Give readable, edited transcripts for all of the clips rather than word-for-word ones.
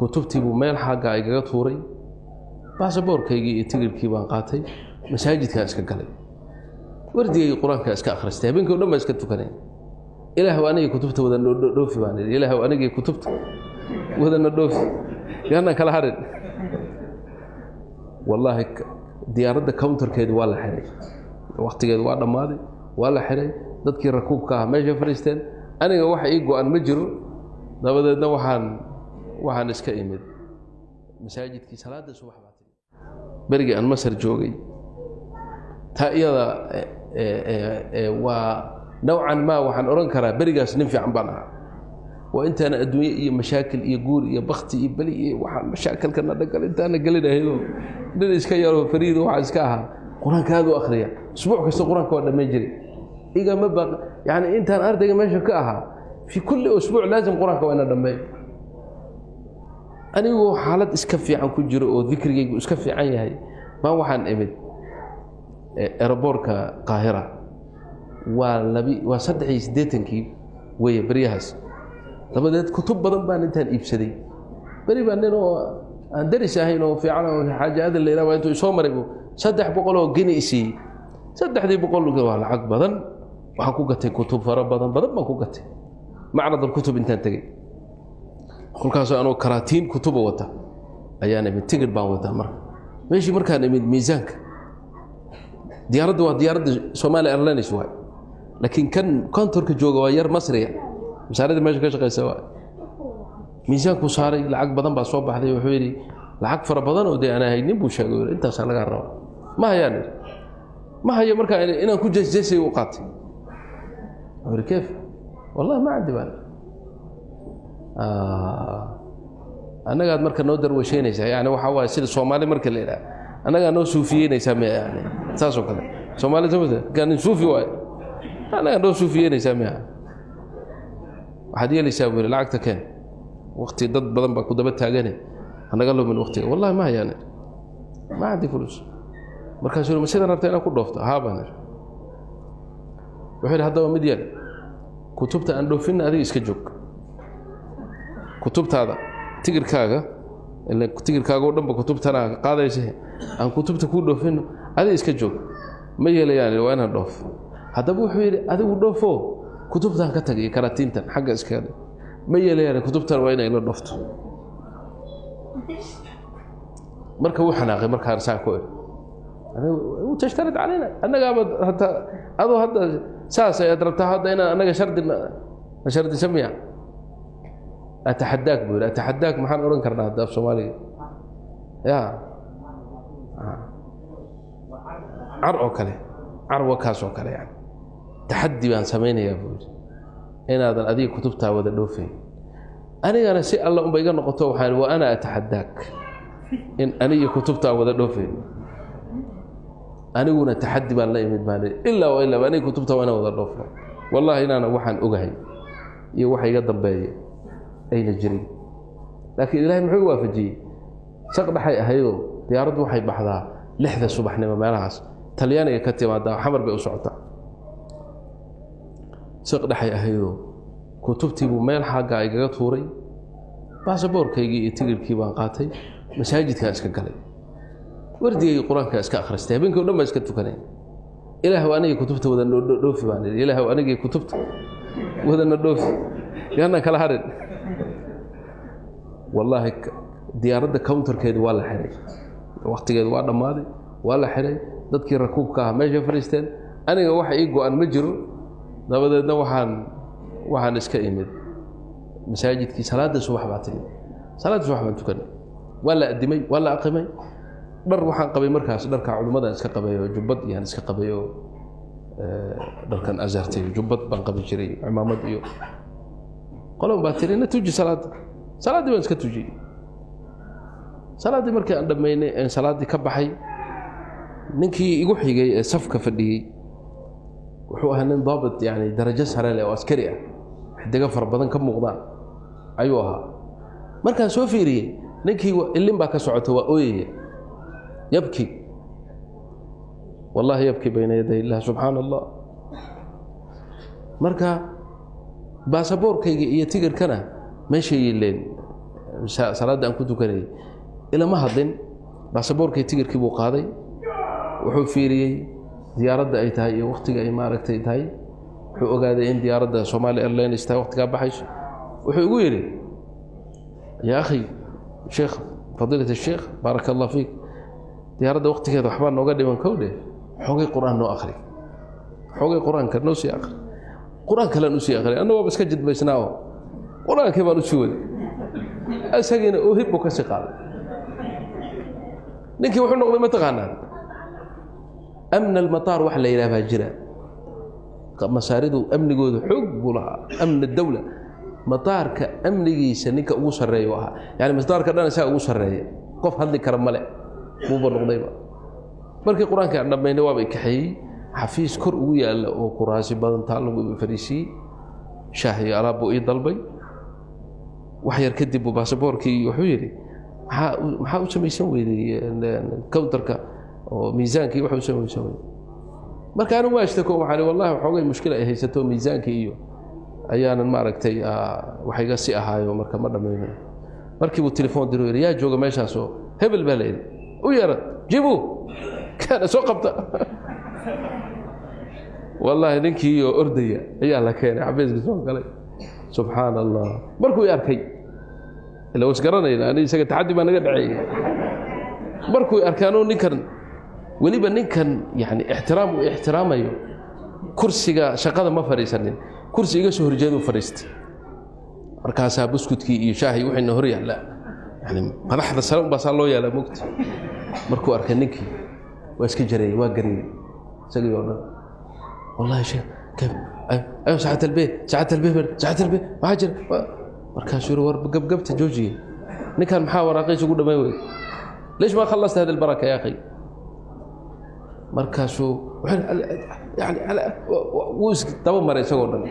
كتبتي بميل حاجة إيجا طوري باسبور كيجي تجر كيبان قاتي مساجد كاسك قلي وردي القرآن كاسك أخرجته بينكم لما اسكتوا كنين إله وأنا كتبت وذا الدوفي باني إله وأنا كتبت وذا الدوفي يعني كلا هرد والله ديارة كاونتر كيد ولا حري وقت كيد ولا ماضي ولا حري ضدك الركوب كاه ما جا فريستين أنا واحد يجوا أن مجرو ده وحن اسكيمد مساجد كي صلاة الصبح برجع أن مصر جوجي تأييدا ونوعا ما وحن أرنكره برجع سنفي عن بنا وأنت أنا أدوية مشاكل يقول يا بختي يبلي وحن مشاكل كنا نقل أنت أنا قلنا هيلو ندرس كيارو فريد وعزكاها قرآن كهذا أخريا أسبوع كسر قرآن كونا مجري إيجا مبقى يعني أنت أنا أرتجي ماشي كأها في كل أسبوع لازم قرآن كونا دمي أنا هو حالة إسكفي عن كل جرء وذكري إسكفي عني هاي ما هو حن إمد أربوركا قاهرة والنبي وصدقي سديتنكي ويا بريهاس طب ده كتب بدن بان انت الإبسدي بري بان إنه أندرس هاي في عالم حاجة هذا اللي لو أنتوا يسومروا صدق بقولوا جنيسي صدق دي بقولوا جوال عق بدن وحقوقته كتب فرب بدن ما حقوقته معرض الكتب انت تجي كل كاس أنا كراتين كتب وتا أيانا من تجر بان وتا مر ماشي مركان من ميزانك ديارد سومالي إيرلاند شوي لكن كان تركي جوجا وير مصري مساعدة ماشي كشغل سواء ميزانك وصاري لعق بدن بصوب بحذي وحويري لعق فر بدن ودي أنا هاي نبو شغل أنت صار لك الروا ما هي يعني ما هي مركان أنا كنت جسي وقاتي أقول كيف والله ما عندي بال أنا قاعد مركز نودر وشينيس يعني وحوا سيد الصومالي مركز ليلا أنا قاعد نو صوفيين يسمى يعني تاسو كذا صومالي زمزة كان صوفي واي أنا قاعد نو صوفيين يسميها واحد يلي يسوي العقد كان وقتي ضد بدن بكو دبتها جاني أنا قال له من وقتي والله ما يعني ما عندي فلوس مركز يقول مسيرنا رتينا كل ضفطة هابنا وحيد هذا مديان كتبت عنده فين هذه إسكجوك كتبت هذا تجر كاغا اللي تجر كاغا ودم بكتبت أنا قاعد شيء أنا كتبت كله فين هذا إسكجوك ما يلي يعني وين هالضف هذا أبو حوير هذا ودفه كتبت أنا كتجي كراتين تن حاجة إسكال ما يلي يعني كتبت وين إلى الضفط مركب وحناقي مركب رسالة كويس أنا وتشترط علينا أنا قابل حتى هذا ساسة أدربتها هذا أنا شرد سميع أتحداك بقول أتحداك محل أورن كرنا هذا في الصومالي يا عرقو كله عرقو كاسو كله يعني تحدي بان سميني يا بقول إن هذا الذي كتبتها وذا دوفي أنا سي الله بيجي نقطة وحال وأنا أتحداك إن أنا كتبتها وذا دوفي أنا قلنا تحدي بان لا يمد مالي إلا أنا كتبتها وأنا وذا دوفي والله إن أنا وحن أجهي يوحي يقدم بي أين جري لكن إلهي محيو وافجي سقط حي أهيو ديارد وحي بحضها لحظة صبحنا ما مالهاس تليانا يكتب هذا حمر بأسعطة سقط حي أهيو كتبتي بميل حاجة إيجا طوري باسبور كيجي تجر كيبان قاتي مساجد كاسك قلي وردي القرآن كاسك أخرجته بينكم لما اسكتوا كنين إله وأنا كتبت وذا الدوفي باني إله وأنا كتبت وذا الدوفي يعني كلا هرد والله ديارة كاونتر كيد ولا حري وقت كيد ولا ماضي ولا حري ضدك الركوب كاه ما جا فريستين أنا واحد يجوا أن مجرو ده وحن اسكيمد مساجد كي صلاة الصبح بعتني صلاة الصبح ما تكن ولا أدمي ولا أقمي در وحن قبي مركز در كعلماء اسك قبيو جبد يعني اسك قبيو در كان أزهرتي جبد بان قبي جري عمامد يو قالوا باترينا توجي صلاة دي وانسك توجي صلاة دي مركي عندما ان صلاة دي كبحي ننكي يقول حيقي صفكة فدي وحوها نن ضابط يعني درجة سهرة أو عسكرية حتى قفر بدن كم مغضان أيوها مركان سوفيري ننكي اللي مباكا سعوته وأوي يبكي والله يبكي بين يدي الله سبحان الله مركا باسبور كي يتيجر كنا ماشي اللين salaada aan ku tukanay ila ma hadin baasaboorkii tigirkii buu qaaday wuxuu fiiriyay diyaaradda ay tahay iyo waqtiga ay maaragtay tahay wuxuu ogaaday in diyaaradda Somali Airlines tahay waqtiga baxayso wuxuu igu yiri يا أخي شيخ فضيلة الشيخ بارك الله فيك diyaaradda waqtigeeda waxba nooga dhiman kowde xoogay quraan noo akhri xoogay quraanka noo sii akhri quraan kale noo sii akhri annagu iska jidbaysnaa quraanka baan u suway asagina oo hibbo ka sii qaaday ninkii wuxuu noqday ma taqaanaa amn al-matar wax la yiraahdo jira masaaridu amnigoodu xoog bulaha amn ad-dawla matarka amnigiisa ninka ugu sareeyo aha yani matarka dhan isaga ugu sareeyo qof hadli kara male buu noqdayba markii quraanka dhameeyay waa bay kaxay xafiis kor ugu yaala oo quraasi badan taal lagu fariisi shaahi alaabo ii dalbay wax yar kadib baasaboorkii wuxuu yiri maxaa u sameeysan weeyday counterka oo miisaankii wuxuu sameeysan weeyday marka anu waashtako waxa wallahi xoogay mushkil ay haysato miisaankii iyo ayaanan maaragtay waxayga si ahaayo marka ma dhameeyay markii uu telefoon diray yaa jooga meeshaas oo hebel balay ويرد جيبوه كان سوقبته والله ننكي أردية يا الله كان عبيز قسمه قال سبحان الله مركو ياركي لو سكرنا أنا سكت تحدي ما نقدر عي مركو أركانه نكرن وليبا نكن يعني احترامه كرسي شقادة ما فريسنين كرسي شهر جادو فريست أركاسها بسكوتكي شاهي وحين هريا لا يعني مدحda salon baa loo yaala mugti markuu arkay ninkii waa iska jaray waa garay sagay oo dhan wallahi sheekh kab ayo saacad albeed ma jir markaas yiri war gabgabta joojiye ninkan maxaa waraaqay ugu dhamay way ليش ما خلصت هذه البركه يا اخي markaasuu yani wuu daba maray isagoo dhan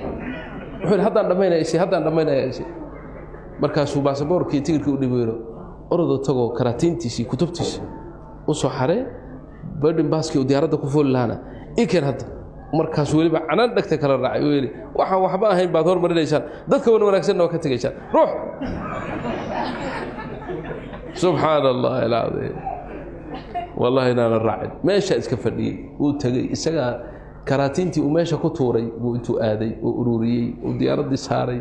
wuxuu haddaan dhamaynayay markaasuu baasaboorkii tigirkii u dhibeero ordo tago karaatiintiisii kutubtiisii u soo xaree boarding passkii uu diyaaradda ku fooli lahaana ii keen hadda markaasuu weliba canaan dhagta kala raacay uu yidhi waxaan waxba ahayn baad hormarinaysaan dadka wanaagsanna waa ka tegaysaan ruux subxaana allahi alcadiim wallahi inaana raacin meesha iska fadhiyey uu tegey isagaa karaatiintii uu meesha ku tuuray buu intuu aaday uu ururiyey uu diyaaraddii saaray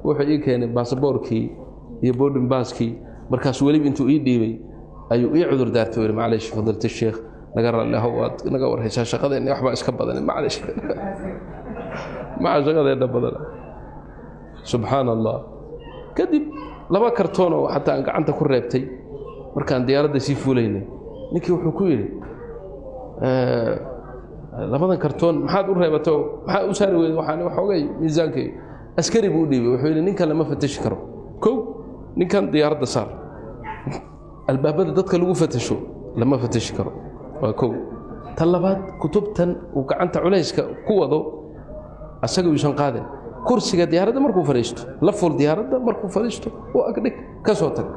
wuxuu ii keenay baasaboorkii iyo boarding passkii markaas waliba intuu ii dhiibay ayuu ii cudur daartay weli macleesh fadilta sheekh naga raalliho waad naga warhaysaa shaqadeena waxba iska badan macleesh ma shaqadeena badan subxaan allah kadib laba kartoon oo xataa aan gacanta ku reebtay markaan diyaaradda sii fuulaynay ninkii wuxuu ku yiri labadan kartoon maxaad u reebato maxaa u saari weeyay waxaan waxoogay miisaankii askari buu dhiibay wuxuu yiri ninkan lama fatashi karo kow ninkan diyaaradda saar albaabada dadka lagu fatasho lama fatashi karo waa kow tan labaad kutubtan uu gacanta culayska ku wado asaga uu shan qaadin kursiga diyaaradda markuu fariisto la ful diyaaradda markuu fariisto oo agdhig ka soo tag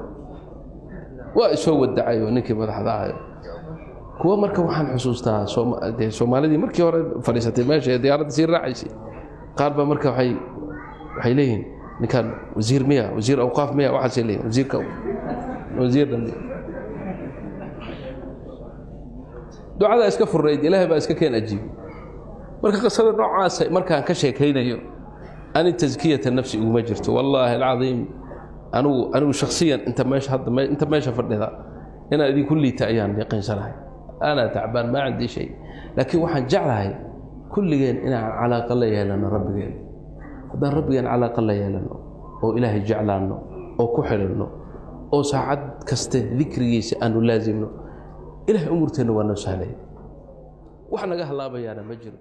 waa soo wadacay ninkii madaxda ahaa kuwa marka waxaan xusuustaa Soomaalidii markii hore fariisatay meesha diyaaradda si raacisay qaar ba marka waxay leeyihiin ninkan wasiir awqaaf miya waxa leeyahay wasiir dambi ducada iska furreyd ilaahay baa iska keen ajiib marka qasada noocaas markaan ka sheekaynayo ani tazkiyata nafsi uma jirto wallahi alazim anu shakhsiyan inta meesha fadhida ina idin kulliita ayaan yaqiinsanahay ana tacbaan ma عندي شيء laakiin waxaan jeclahay kulligeen inaan calaaqa la yeelano rabbigeen haddaan rabbigeen calaaqa la yeelano oo ilaahay jeclaano oo ku xidhanno oo saacad kaste dikrigiisa aanu laazimno ilaahay umurteena waa noo sahlay wax naga halaabayaana ma jiro